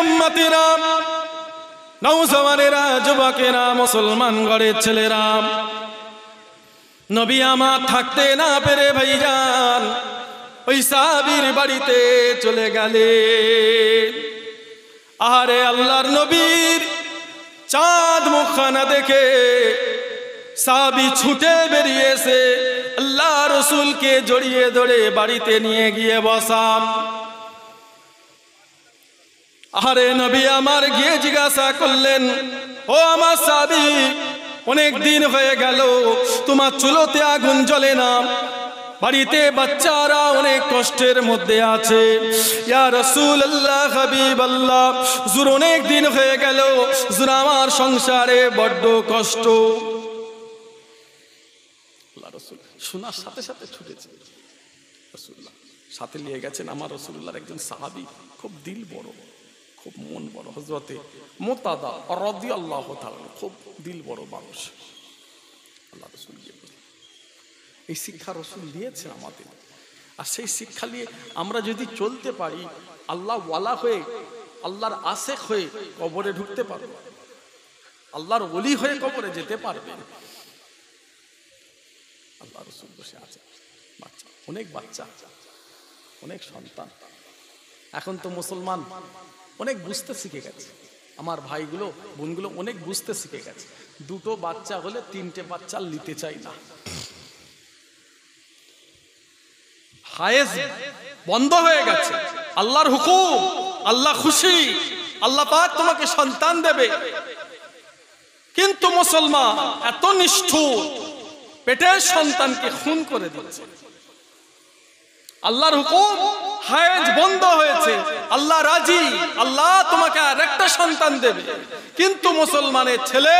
উম্মতিরা, নওজওয়ানেরা, যুবকেরা, মুসলমান ঘরের ছেলেরা, নবী আমার থাকতে না পেরে ভাইজান ওই সাহাবীর বাড়িতে চলে গেলেন। আরে আল্লাহর নবীর চাঁদ মুখখানা দেখে সাহাবী ছুটে বেরিয়েছে, আল্লাহ রসুলকে জড়িয়ে ধরে বাড়িতে নিয়ে গিয়ে বসান। আরে নবী আমার গিয়ে জিজ্ঞাসা করলেন, ও আমার সাহাবী, অনেক দিন হয়ে গেল তোমার চুলোতে আগুন জ্বলে না, বাড়িতে বাচ্চারা অনেক কষ্টের মধ্যে আছে। ইয়া রাসূলুল্লাহ, হাবিবাল্লাহ, হুজুর অনেক দিন হয়ে গেল, হুজুর আমার সংসারে বড্ড কষ্ট। আল্লাহ রাসূল শোনার সাথে সাথে ছুটেছে, রাসূলুল্লাহ সাথে নিয়ে গেছেন আমার রাসূলুল্লাহর একজন সাহাবী, খুব দিল বড়, খুব মন বড়, হযরতে মুতাদা রাদিয়াল্লাহু তাআলা, খুব দিল বড় মানুষ। আল্লাহ রাসূল এই শিক্ষা রসুল দিয়েছে আমাদের, আর সেই শিক্ষা নিয়ে আমরা যদি চলতে পারি, আল্লাহ ওয়ালা হয়ে, আল্লাহর আশেক হয়ে কবরে ঢুকতে পারবে, আল্লাহর ওলি হয়ে কবরে যেতে পারবে। আল্লাহ রসুল বসে আছে, বাচ্চা, অনেক বাচ্চা, অনেক সন্তান। এখন তো মুসলমান অনেক বুঝতে শিখে গেছে, আমার ভাইগুলো বোনগুলো অনেক বুঝতে শিখে গেছে। দুটো বাচ্চা হলে তিনটে বাচ্চা নিতে চাই না, হায়েজ বন্ধ হয়ে গেছে। আল্লাহর হুকুম, আল্লাহ খুশি, আল্লাহ পাক তোমাকে সন্তান দেবে, কিন্তু মুসলমান এত নিষ্ঠুর, পেটের সন্তানকে খুন করে দিচ্ছে। আল্লাহর হুকুম, হায়েজ বন্ধ হয়েছে, আল্লাহ রাজি, আল্লাহ তোমাকে আর একটা সন্তান দেবে, কিন্তু মুসলমানের ছেলে,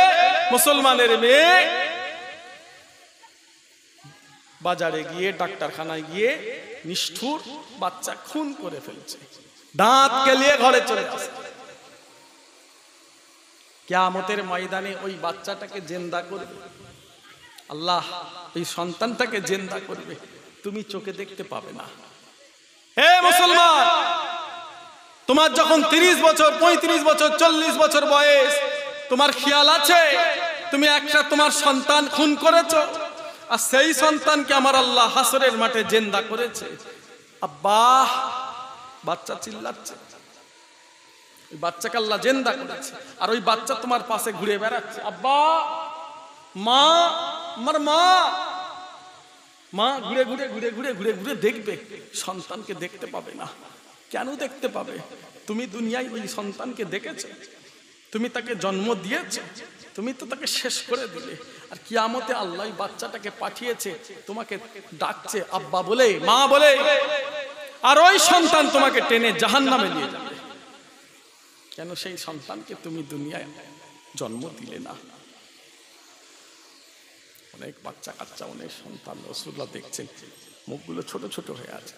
মুসলমানের মেয়ে বাজারে গিয়ে, ডাক্তারখানায় গিয়ে নিষ্ঠুর বাচ্চা খুন করে ফেলছে, দাঁত কেলিয়ে ঘরে চলে আসে। কিয়ামতের ময়দানে ওই বাচ্চাটাকে জিন্দা করবে আল্লাহ, ওই সন্তানটাকে জিন্দা করবে, তুমি চোখে দেখতে পাবে না। হে মুসলমান, তোমার যখন 30 বছর, 35 বছর, 40 বছর বয়স, তোমার খেয়াল আছে তুমি একটা তোমার সন্তান খুন করেছো, আর সেই সন্তানকে আমার আল্লাহ হাসরের মাঠে জিন্দা করেছে। আব্বা, বাচ্চা চিল্লাচ্ছে, ওই বাচ্চাকে আল্লাহ জিন্দা করেছে, আর ওই বাচ্চা তোমার পাশে ঘুরে বেড়াচ্ছে, আব্বা, মা, আমার মা, মা ঘুরে ঘুরে ঘুরে ঘুরে ঘুরে ঘুরে দেখবে, সন্তানকে দেখতে পাবে না। কেন দেখতে পাবে? তুমি দুনিয়ায় ওই সন্তানকে দেখেছো, তুমি তাকে জন্ম দিয়েছো, তুমি তো তাকে শেষ করে দিলে, আর কিয়ামতে আল্লাহ বাচ্চাটাকে পাঠিয়েছে, তোমাকে ডাকছে আব্বা বলে, মা বলে, আর ওই সন্তান তোমাকে টেনে জাহান্নামে নিয়ে যাবে। কেন? সেই সন্তানকে তুমি দুনিয়ায় জন্ম দিলে না। অনেক বাচ্চা কাচ্চা, অনেক সন্তান রাসূলুল্লাহ দেখছেন, মুখগুলো ছোট ছোট হয়ে আছে।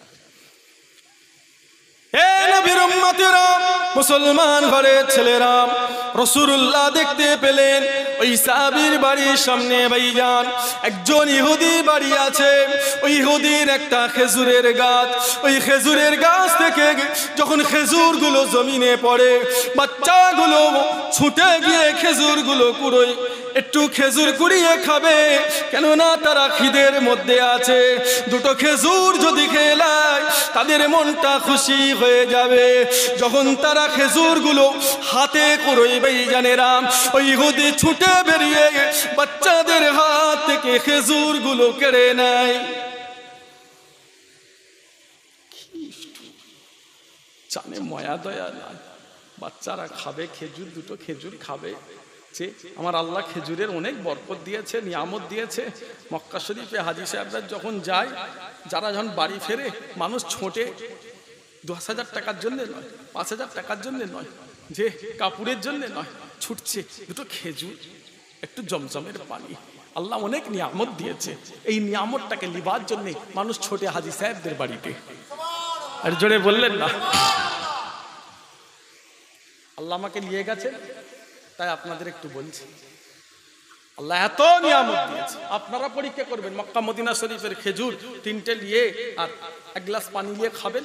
হে নবীর উম্মতেরা, মুসলমান ঘরের ছেলেরা, রাসূলুল্লাহ দেখতে পেলেন ওই সাহাবীর বাড়ির সামনে ভাইজান একজন ইহুদি বাড়ি আছে। ওই ইহুদির একটা খেজুরের গাছ, ওই খেজুরের গাছ থেকে যখন খেজুরগুলো জমিনে পড়ে, বাচ্চাগুলো ছুটে গিয়ে খেজুরগুলো কুড়োয়, একটু খেজুর কুড়িয়ে খাবে, কেননা তারা খিদের মধ্যে আছে। দুটো খেজুর যদি খেয়ে নেয় তাদের মনটা খুশি হয়ে যাবে। যখন তারা খেজুরগুলো হাতে কুড়োবে জানেরা, ওই ইহুদি ছুটে বেরিয়ে বাচ্চাদের হাত থেকে খেজুরগুলো কেড়ে নেয়। জানে মায়া দয়া নাই, বাচ্চারা খাবে খেজুর, দুটো খেজুর খাবে। আমার আল্লাহ খেজুরের অনেক বরকত দিয়েছে, নিয়ামত দিয়েছে। মক্কা শরীফে হাজী সাহেবরা যখন যায়, যারা যখন বাড়ি ফেরে, মানুষ ছোটে 10,000 টাকার জন্য নয়, 5,000 টাকার জন্য নয়, যে কাপড়ের জন্য নয়, ছুটছে দুটো খেজুর, একটু জমজমের পানি। আল্লাহ অনেক নিয়ামত দিয়েছে, এই নিয়ামতটাকে লিবার জন্য মানুষ ছোটে হাজী সাহেবদের বাড়িতে। আর জোরে বললেন না? আল্লাহ আমাকে নিয়ে গেছে, তাই আপনাদের একটু বলছি, আল্লাহ এত নিয়ামত দিয়েছে। আপনারা পরীক্ষা করবেন, মক্কা মদিনা শরীফের খেজুর 3টে নিয়ে আর 1 গ্লাস পানি নিয়ে খাবেন,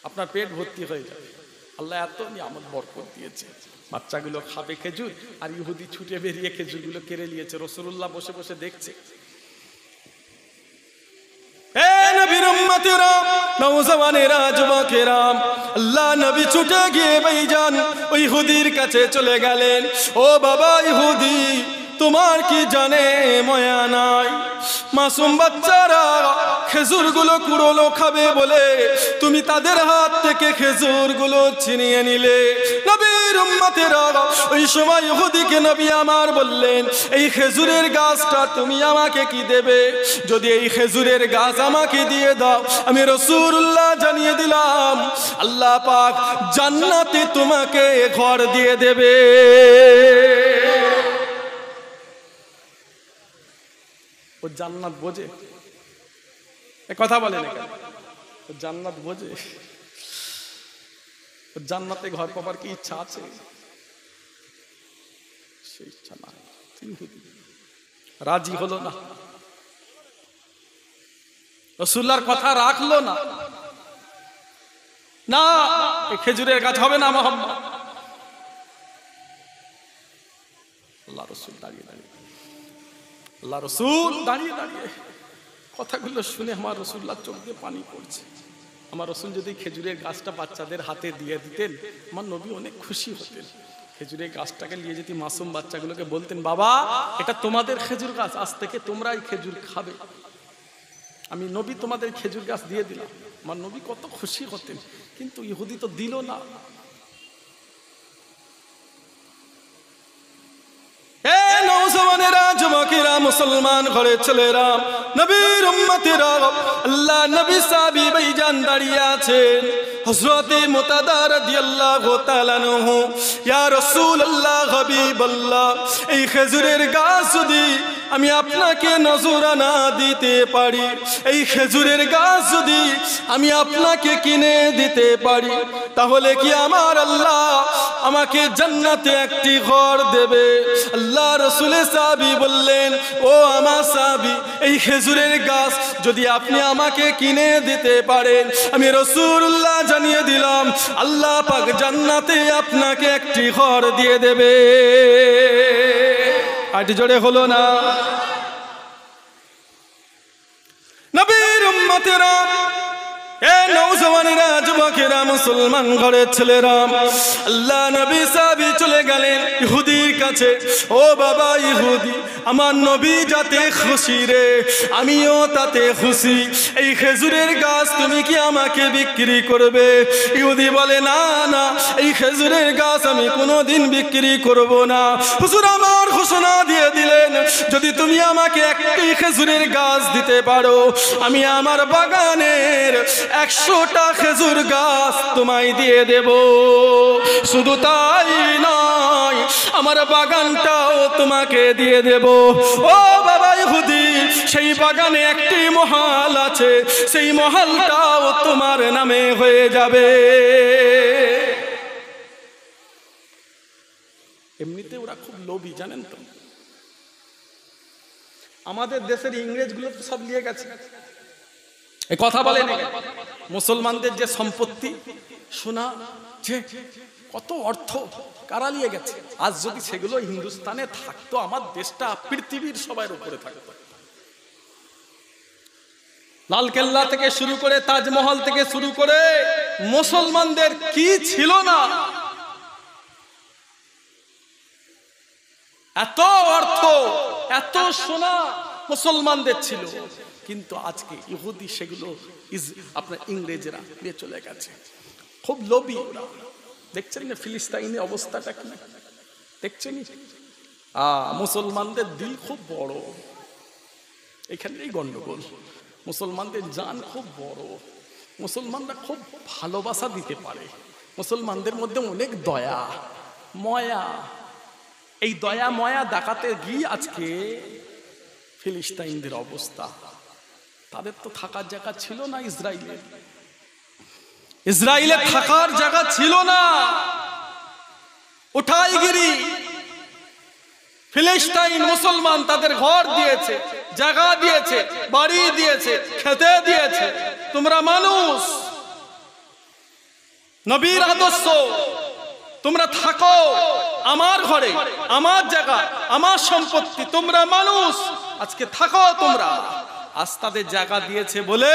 আপনার পেট ভর্তি হয়ে যাবে। আল্লাহ এত নিয়ামত বরকত দিয়েছে, বাচ্চাগুলো খাবে খেজুর, আর ইহুদি ছুটে বেরিয়ে খেজুরগুলো কেড়ে নিয়েছে। রাসূলুল্লাহ বসে বসে দেখছে। নবীর উম্মতেরা, নওজওয়ানেরা, যুবকেরা, আল্লাহ নবী ছুটে গিয়ে ভাইজান ওই ইহুদির কাছে চলে গেলেন। ও বাবা ইহুদি, তোমার কি জানে মায়া নাই? মাসুম বাচ্চারা খেজুরগুলো কুড়োলো খাবে বলে তুমি তাদের হাত থেকে খেজুরগুলো ছিনিয়ে নিলে। নবীর উম্মতেরা, ওই সময় ইহুদিকে নবী আমার বললেন, এই খেজুরের গাছটা তুমি আমাকে কি দেবে? যদি এই খেজুরের গাছ আমাকে দিয়ে দাও, আমি রাসূলুল্লাহ জানিয়ে দিলাম আল্লাহ পাক জান্নাতে তোমাকে ঘর দিয়ে দেবে। ও জান্নাত বোঝে? কথা বলে না কেন? ও জান্নাত বোঝে? ও জান্নাতে ঘর পাবার কি ইচ্ছা আছে? সেই ইচ্ছা নাই, রাজি হলো না, রাসূলুল্লাহর কথা রাখলো না। না, এই খেজুরের গাছ হবে না মুহাম্মদ। আল্লাহ রাসূল দাঁড়িয়ে দাঁড়িয়ে, আল্লাহ রাসূল দাঁড়িয়ে দাঁড়িয়ে কথাগুলো শুনে আমার রাসূলুল্লাহ চোখ দিয়ে পানি পড়ছে। আমার রাসূল যদি খেজুরের গাছটা বাচ্চাদের হাতে দিয়ে দিতেন, আমার নবী অনেক খুশি হতেন। খেজুরের গাছটাকে নিয়ে যদি মাসুম বাচ্চাগুলোকে বলতেন, বাবা এটা তোমাদের খেজুর গাছ, আজ থেকে তোমরা এই খেজুর খাবে, আমি নবী তোমাদের খেজুর গাছ দিয়ে দিলাম, আমার নবী কত খুশি হতেন। কিন্তু ইহুদি তো দিল না। নওজওয়ানেরা, যুবকেরা, মুসলমান ঘরের ছেলেরা, নবীর উম্মতেরা, আল্লাহ নবী সাহাবী ভাইজান দাঁড়িয়ে আছেন। হযরতে মুতাদা রাদিয়াল্লাহু তাআলা আনহু, ইয়া রাসূলুল্লাহ, হাবিবাল্লাহ, এই খেজুরের গাছ যদি আমি আপনাকে নজরানা দিতে পারি, এই খেজুরের গাছ যদি আমি আপনাকে কিনে দিতে পারি, তাহলে কি আমার আল্লাহ আমাকে জান্নাতে একটি ঘর দেবে? আল্লাহ রাসূলের সাহাবী বললেন, ও আমার সাহাবী, এই খেজুরের গাছ যদি আপনি আমাকে কিনে দিতে পারেন, আমি রাসূলুল্লাহ জানিয়ে দিলাম আল্লাহ পাক জান্নাতে আপনাকে একটি ঘর দিয়ে দেবে। আট জোরে হলো না? নবীর উম্মতেরা, এ নওজওয়ানেরা, যুবকেরা, মুসলমান ঘরের ছেলেরা, আল্লাহ নবী সাহাবী চলে গেলেন ইহুদির কাছে। ও বাবা ইহুদি, আমার নবী যাতে খুশি রে, আমিও তাতে খুশি। এই খেজুরের গাছ তুমি কি আমাকে বিক্রি করবে? ইহুদি বলে, না না, এই খেজুরের গাছ আমি কোনোদিন বিক্রি করব না। হুজুর আমার ঘোষণা দিয়ে দিলেন, যদি তুমি আমাকে একটি খেজুরের গাছ দিতে পারো, আমি আমার বাগানের 100টা খেজুর গাছ তোমায় দিয়ে দেব। শুধু তাই নয়, আমার বাগানটাও তোমাকে দিয়ে দেব। ও বাবা ইহুদি, সেই বাগানে একটি মহল আছে, সেই মহলটাও তোমার নামে হয়ে যাবে। এমনিতে ওরা খুব লোভী, জানেন তো? আমাদের দেশের ইংরেজগুলো তো সব নিয়ে গেছে। এই কথা বলে মুসলমানদের যে সম্পত্তি, সোনা, যে কত অর্থ কারা নিয়ে গেছে। আজ যদি সেগুলো হিন্দুস্তানে থাকতো, আমার দেশটা পৃথিবীর সবার উপরে থাকতো। লালকেল্লা থেকে শুরু করে, তাজমহল থেকে শুরু করে, মুসলমানদের কি ছিল না? এত অর্থ, এত সোনা মুসলমানদের ছিল। কিন্তু আজকে ইহুদি সেগুলো আপনার ইংরেজরা নিয়ে চলে গেছে। খুব লোভী ওরা। দেখছেন না ফিলিস্তিনের অবস্থাটা কি? দেখছেন? মুসলমানদের দিল খুব বড়, এখানেই গন্ডগোল। মুসলমানদের জান খুব বড়, মুসলমানরা খুব ভালোবাসা দিতে পারে, মুসলমানদের মধ্যে অনেক দয়া ময়া। এই দয়া ময়া দেখাতে গিয়ে আজকে ফিলিস্তিনদের অবস্থা। তাদের তো থাকার জায়গা ছিল না ইসরায়েলে, ইসরায়েলে থাকার জায়গা ছিল না। উঠাইগিরি ফিলিস্তিন মুসলমান তাদের ঘর দিয়েছে, জায়গা দিয়েছে, বাড়ি দিয়েছে, খেতে দিয়েছে। তোমরা মানুষ, নবীর আদর্শ। তোমরা থাকো আমার ঘরে, আমার জায়গা, আমার সম্পত্তি, তোমরা মানুষ আজকে থাকো তোমরা। আজ তাদের জায়গা দিয়েছে বলে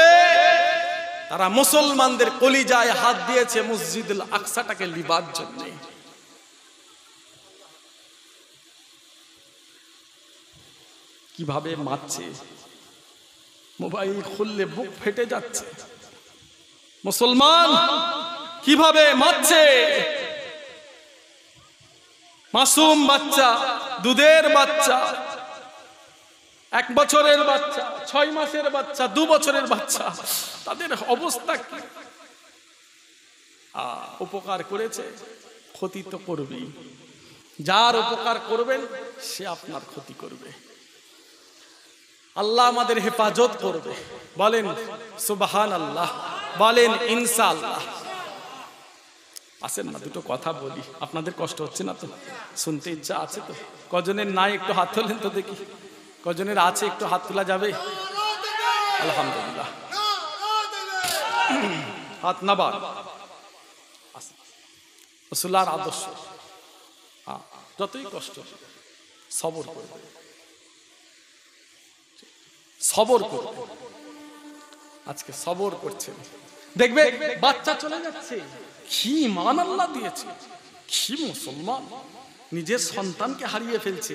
তারা মুসলমানদের কলিজায় হাত দিয়েছে মসজিদুল আকসাটাকে লিবার জন্য। কিভাবে মারছে, মোবাইল খুললে বুক ফেটে যাচ্ছে। মুসলমান কিভাবে মারছে, মাসুম বাচ্চা, দুধের বাচ্চা, 1 বছরের বাচ্চা, 6 মাসের বাচ্চা, 2 বছরের বাচ্চা, তাদের অবস্থা কি? উপকার করেছে, ক্ষতি তো করবেই। যার উপকার করবেন সে আপনার ক্ষতি করবে। আল্লাহ আমাদের হেফাজত করবে। বলেন সুবহানাল্লাহ, বলেন ইনশাআল্লাহ। আসেন না দুটো কথা বলি, আপনাদের কষ্ট হচ্ছে না তো? শুনতে ইচ্ছা আছে তো? কজনের নাই একটু হাত তোলেন তো দেখি। কজনের আছে একটু হাত তোলা যাবে? আলহামদুলিল্লাহ, হাত নাবার। রাসূলুল্লাহর আদর্শ, যতই কষ্ট সবর করবে, সবর করবে। আজকে সবর করছেন, দেখবে বাচ্চা চলে যাচ্ছে। কি মান আল্লাহ দিয়েছে, কি মুসলমান নিজের সন্তানকে হারিয়ে ফেলছে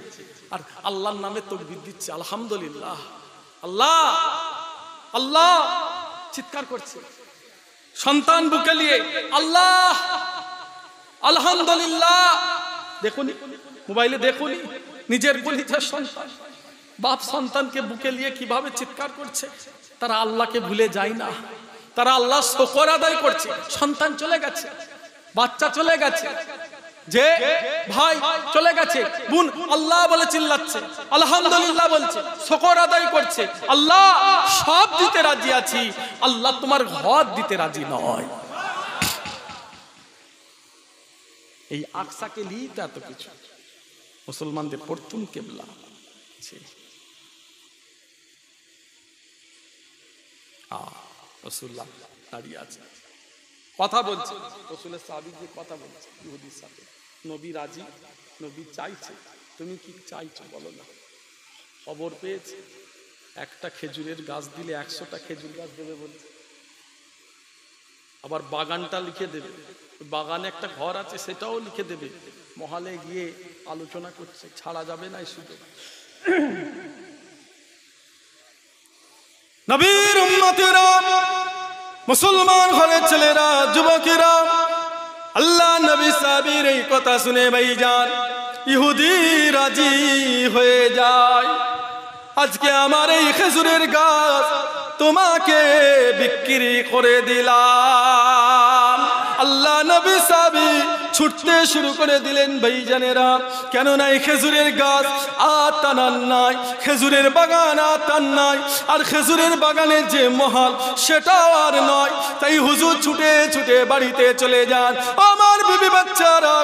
আর আল্লাহর নামে তাকবীর দিচ্ছে আলহামদুলিল্লাহ। আল্লাহ আল্লাহ চিৎকার করছে, সন্তান বুকে নিয়ে আল্লাহ আলহামদুলিল্লাহ। দেখুন মোবাইলে, দেখুন নিজের কলিজার সন্তান, বাপ সন্তানকে বুকে নিয়ে কিভাবে চিৎকার করছে। তারা আল্লাহকে ভুলে যায় না, তারা আল্লাহ শুকর আদায় করছে। সন্তান চলে গেছে, বাচ্চা চলে গেছে, যে ভাই চলে গেছে, বোন আল্লাহ বলে চিল্লাচ্ছে, আলহামদুলিল্লাহ বলছে, শুকর আদায় করছে। আল্লাহ সব দিতে রাজি আছি, আল্লাহ তোমার ঘর দিতে রাজি নয়। এই আকসাকে নিয়ে তো এত কিছু। মুসলমানদের প্রথম কিবলা রাসূলুল্লাহ দাঁড়িয়ে আছে, কথা বলছে। রাসূলের সাহাবী যে কথা বলছে ইহুদির সাথে, নবী রাজি, নবী চাইছে, তুমি কি চাইছো বলো না। খবর পেয়েছে একটা খেজুরের গাছ দিলে 100টা খেজুর গাছ দেবে বলছে। আবার বাগানটা লিখে দেবে, বাগানে একটা ঘর আছে সেটাও লিখে দেবে। মহলে গিয়ে আলোচনা করছে, ছাড়া যাবে না এই সুযোগ। নবীর উম্মতেরা, মুসলমান ঘরের ছেলেরা, যুবকেরা, আল্লাহ নবী সাহাবীর এই কথা শুনে ভাইজান ইহুদি রাজি হয়ে যায়। আজকে আমার এই খেজুরের গাছ তোমাকে বিক্রি করে দিলাম। আল্লাহ নবী সাহাবী ছুটতে শুরু করে দিলেন ভাইজানেরা, কেন নাই খেজুরের গাছ আর টানার নাই, খেজুরের বাগান আর টান নাই, আর খেজুরের বাগানের যে মহল সেটাও আর নয়। তাই হুজুর ছুটে ছুটে বাড়িতে চলে যান। আমার বিবি বাচ্চারা,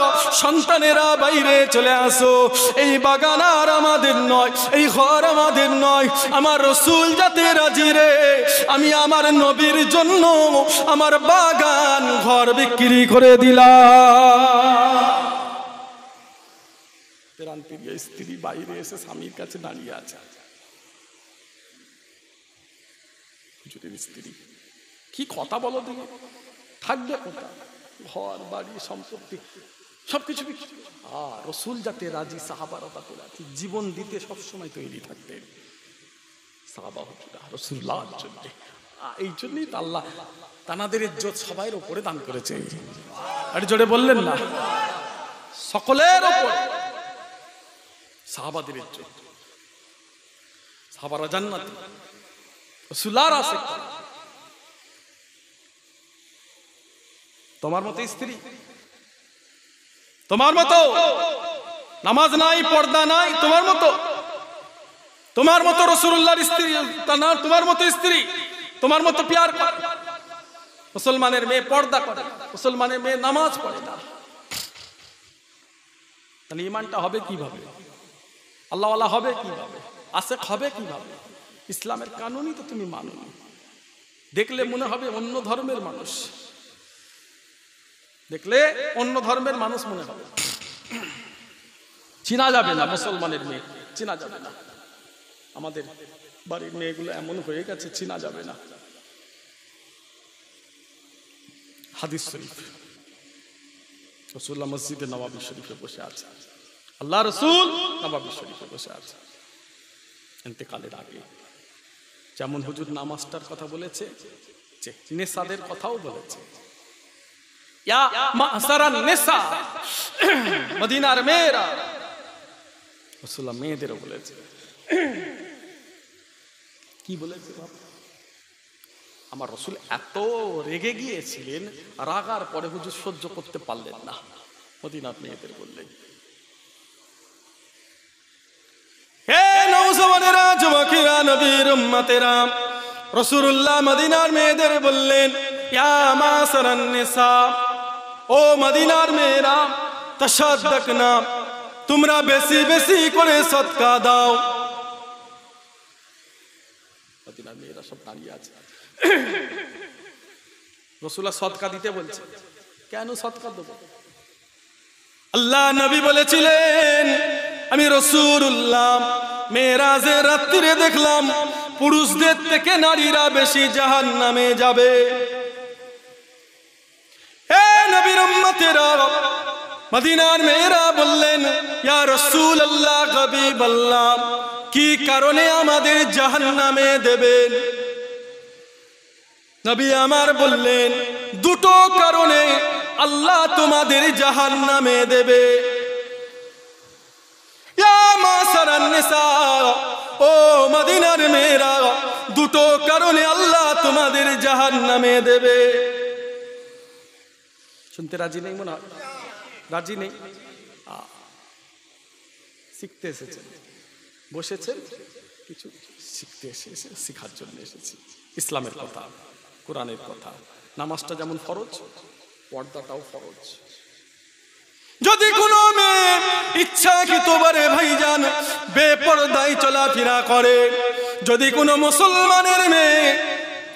সন্তানেরা বাইরে চলে আসো, এই বাগান আর আমাদের নয়, এই ঘর আমাদের নয়, আমার রাসূল যাতে রাজি রে, আমি আমার নবীর জন্য আমার বাগান ঘর বিক্রি করে দিলাম। প্রাণপ্রিয় স্ত্রী বাইরে এসে স্বামীর কাছে দাঁড়িয়ে আছে। হুজুরের স্ত্রী কি কথা বলো দিকে, থাকবে কোথায়, ঘর বাড়ি সম্পত্তি সবকিছু বিক্রি। আর রাসূল যাতে রাজি, সাহাবারা তাতে রাজি, জীবন দিতে সবসময় তৈরি থাকতেন সাহাবা হুজুরা রাসূলুল্লাহর জন্য। এই জন্যই তো আল্লাহ তানাদের ইজ্জত সবার উপরে দান করেছে। আর জোরে বললেন না, সকলের উপরে সাহাবাদের ইজ্জত। সাহাবারা জান্নাতি, রাসূলুল্লাহর আশিক। তোমার মতো স্ত্রী, তোমার মতো নামাজ নাই, পর্দা নাই, তোমার মতো, তোমার মতো রাসূলুল্লাহর স্ত্রী, তোমার মতো স্ত্রী, তোমার মতো প্যার করে। মুসলমানের মেয়ে পর্দা করে, মুসলমানের মেয়ে নামাজ পড়ে না, তাহলে ঈমানটা হবে কিভাবে? আল্লাহওয়ালা হবে কিভাবে? আশিক হবে কিভাবে? ইসলামের কানুনই তো তুমি মানো না। দেখলে মনে হবে অন্য ধর্মের মানুষ। দেখলে অন্য ধর্মের মানুষ মনে হবে, চিনা যাবে না। মুসলমানের মেয়ে চিনা যাবে না। আমাদের বাড়ির মেয়েগুলো এমন হয়ে গেছে, চিনা যাবে না। হাদিস শরীফ, রাসূলুল্লাহ মসজিদে নববী শরীফে বসে আছে, আল্লাহ রাসূল নববী শরীফে বসে আছে ইন্তেকালের আগে। যেমন হুজুর নামাজটার কথা বলেছে, নেসাদের কথাও বলেছে। ইয়া মা'সারান নিসা, মদিনার মেয়েরা, রাসূলুল্লাহ মেয়েদেরও বলেছে। কি বলেছে বাবা? আমার রাসূল এত রেগে গিয়েছিলেন, রাগার পরে হুজুর সহ্য করতে পারলেন না, মদিনার মেয়েদের বললেন, হে নওজওয়ানেরা, যুবকেরা, নবীর উম্মতেরা, রাসূলুল্লাহ মদিনার মেয়েদের বললেন, ইয়া মা'সারান নিসা, ও মদিনার মেয়েরা, তাসাদদাকনা, তোমরা বেশি বেশি করে সদকা দাও। মদিনার মেয়েরা সব দাঁড়িয়ে আছে, রাসূলুল্লাহ সদকা দিতে বলছে। কেন সদকা দেব? আল্লাহ নবী বলেছিলেন, আমি রাসূলুল্লাহ মেরাজের রাত্রিরে দেখলাম পুরুষদের থেকে নারীরা বেশি জাহান্নামে যাবে। হে নবীর উম্মতেরা, মদিনার মেয়েরা বললেন, ইয়া রাসূলুল্লাহ, হাবিবাল্লাহ, কি কারণে আমাদের জাহান্নামে দেবেন? নবী আমার বললেন, দুটো কারণে আল্লাহ তোমাদের জাহান্নামে দেবে। ইয়া মা'সারান নিসা, ও মদিনার মেয়েরা, দুটো কারণে আল্লাহ তোমাদের জাহান্নামে দেবে। শুনতে রাজি নেই মনে হয়? রাজি নেই? শিখতে এসেছেন, বসেছেন, কিছু শিখতে এসেছে, শিখার জন্য এসেছি। ইসলামের কথা, কোরআনের কথা। নামাজটা যেমন ফরজ, পর্দাটাও ফরজ। যদি কোনো মেয়ে ইচ্ছাকৃতভাবে ভাইজান বেপরদায় চলাফেরা করে, যদি কোনো মুসলমানের মেয়ে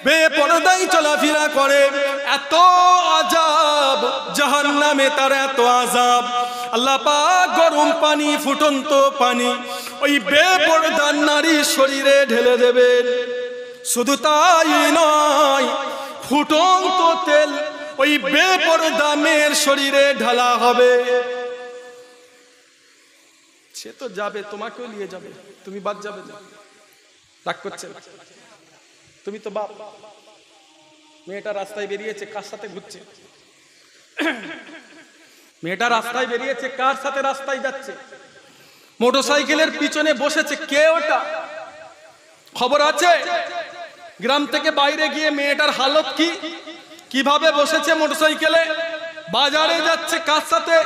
বেপরদায় চলাফেরা করে, এত আযাব জাহান্নামে, তার এত আযাব। আল্লাহ পাক গরম পানি, ফুটন্ত পানি ওই বেপরদার নারীর শরীরে ঢেলে দেবেন। শুধু তাই নয়, ফুটন্ত তেল ওই বেপরদা মেয়ের শরীরে ঢালা হবে। সে তো যাবে, তোমাকেও নিয়ে যাবে, তুমি বাদ যাবে না। রাগ করছেন? তুমি তো বাপ। মেয়েটা রাস্তায় বেরিয়েছে, কার সাথে ঘুরছে? মেয়েটা রাস্তায় বেরিয়েছে, কার সাথে রাস্তায় যাচ্ছে? মোটরসাইকেলের পিছনে বসেছে, কে ওটা? খবর আছে? গ্রাম থেকে বাইরে গিয়ে মেয়েটার হালত কি, কিভাবে বসেছে মোটরসাইকেলে? বাজারে যাচ্ছে কার সাথে?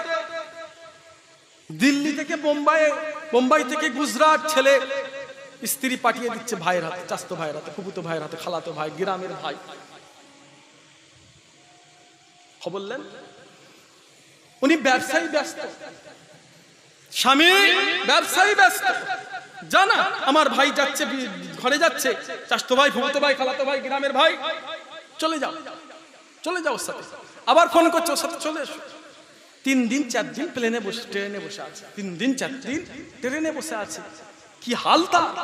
দিল্লি থেকে বোম্বাই, বোম্বাই থেকে গুজরাট ছেলে স্ত্রী পাঠিয়ে দিচ্ছে ভাইয়ের হাতে, চাচতো ভাইয়ের হাতে, ফুফুতো ভাইয়ের হাতে, খালাতো ভাই, গ্রামের ভাই। খবর নেন? উনি ব্যবসায়ী ব্যস্ত, স্বামী ব্যবসায়ী ব্যস্ত, জানা আমার ভাই যাচ্ছে, ঘরে যাচ্ছে, চাচতো ভাই, ফুফুতো ভাই, খালাতো ভাই, গ্রামের ভাই, চলে যাও, চলে যাও ওর সাথে। আবার ফোন করছে, ওর সাথে চলে এসো। 3 দিন 4 দিন প্লেনে বসে, ট্রেনে বসে আছে, 3 দিন 4 দিন ট্রেনে বসে আছে। কি হাল তার!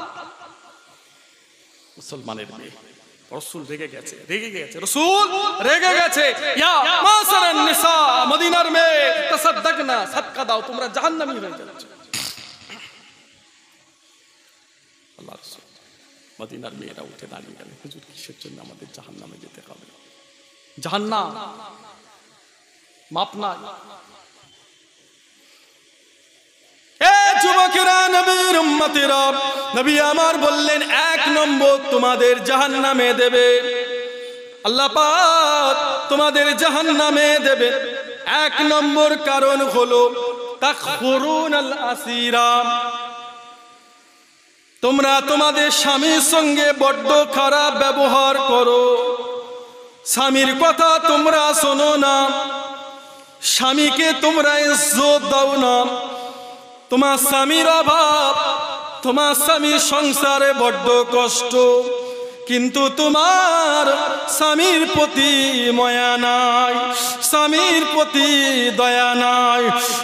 মুসলমানের মেয়ে। রাসূল রেগে গেছে, রেগে গেছে, রাসূল রেগে গেছে। ইয়া মা'সারান নিসা, মদিনার মেয়ে, তাসাদদাকনা, সাদকা দাও, তোমরা জাহান্নামী হয়ে যাচ্ছ। আল্লাহ রাসূল, মদিনার মেয়েরা উঠে দাঁড়িয়ে গেল, হুজুর কিসের জন্য আমাদের জাহান্নামে যেতে হবে? জাহান্নাম মাপ নাই। যুবকেরা, নবীর উম্মতেরা, নবী আমার বললেন, 1 নম্বর তোমাদের জাহান্নামে দেবে। আল্লাহ পাক তোমাদের জাহান্নামে দেবে। 1 নম্বর কারণ হলো তাখফুরুনাল আসীরা, তোমরা তোমাদের স্বামীর সঙ্গে বড্ড খারাপ ব্যবহার করো। স্বামীর কথা তোমরা শোনো না, স্বামীকে তোমরা ইজ্জত দাও না। তোমার স্বামীর অভাব, তোমার স্বামীর সংসারে বড্ড কষ্ট, কিন্তু তোমার স্বামীর প্রতি মায়া নাই, স্বামীর প্রতি দয়া নাই।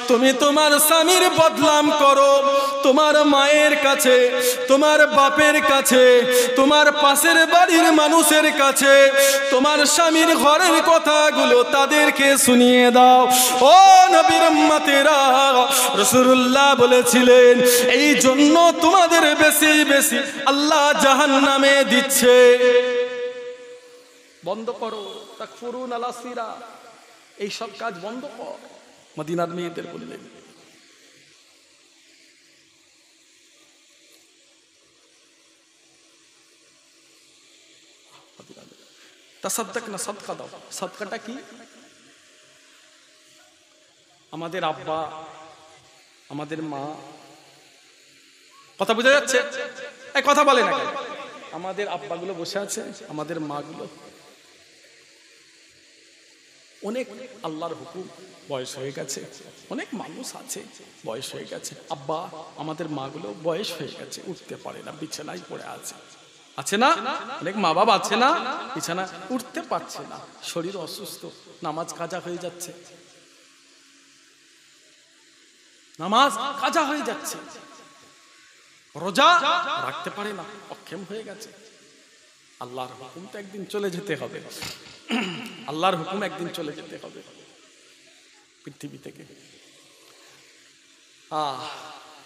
তুমি তোমার স্বামীর বদনাম করো তোমার মায়ের কাছে, তোমার বাপের কাছে, তোমার পাশের বাড়ির মানুষের কাছে। তোমার স্বামীর ঘরের কথাগুলো তাদেরকে শুনিয়ে দাও। ও নবীর উম্মতেরা, রাসূলুল্লাহ বলেছিলেন এই জন্য তোমাদের বেশি বেশি আল্লাহ জাহান্নামে দিচ্ছে। বন্ধ করো তাকফুরুন আলা সিরা, এই সব কাজ বন্ধ কর। মদিনার মেয়েদের বললেন। তাসাদদাক না, সদকা দাও। সদকাটা কি? আমাদের আব্বা, আমাদের মা, কথা বোঝা যাচ্ছে? এই কথা বলে না, আমাদের আব্বাগুলো বসে আছে, আমাদের মাগুলো অনেক আল্লাহর হুকুম, বয়স হয়ে গেছে, অনেক মানুষ আছে বয়স হয়ে গেছে। আব্বা আমাদের মাগুলো বয়স হয়ে গেছে, উঠতে পারে না, বিছানায় পড়ে আছে, আছে না? অনেক মা বাবা আছে না, বিছানা উঠতে পারছে না, শরীর অসুস্থ, নামাজ কাজা হয়ে যাচ্ছে, নামাজ কাজা হয়ে যাচ্ছে, রোজা রাখতে পারে না, অক্ষম হয়ে গেছে। আল্লাহর হুকুম তো একদিন চলে যেতে হবে, আল্লাহর হুকুম একদিন চলে যেতে হবে পৃথিবী থেকে।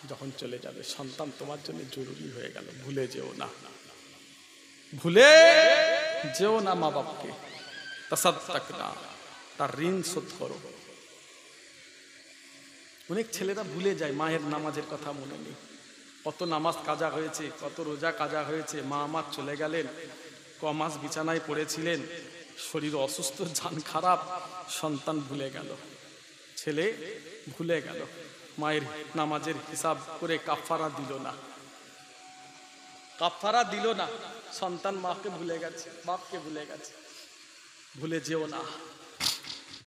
যখন চলে যাবে, সন্তান তোমার জন্য জরুরি হয়ে গেল, ভুলে যেও না, ভুলে যেও না মা বাপকে। তাসাদদাক না, তার ঋণ শোধ করো। অনেক ছেলেরা ভুলে যায়, মায়ের নামাজের কথা মনে নেই, কত নামাজ কাজা হয়েছে, কত রোজা কাজা হয়েছে, মা আমার চলে গেলেন, কমাস বিছানায় পড়েছিলেন, শরীর অসুস্থ, জান খারাপ, সন্তান ভুলে গেল, ছেলে ভুলে গেল, মায়ের নামাজের হিসাব করে কাফারা দিল না, কাফারা দিল না, সন্তান মাকে ভুলে গেছে, বাপকে ভুলে গেছে। ভুলে যেও না।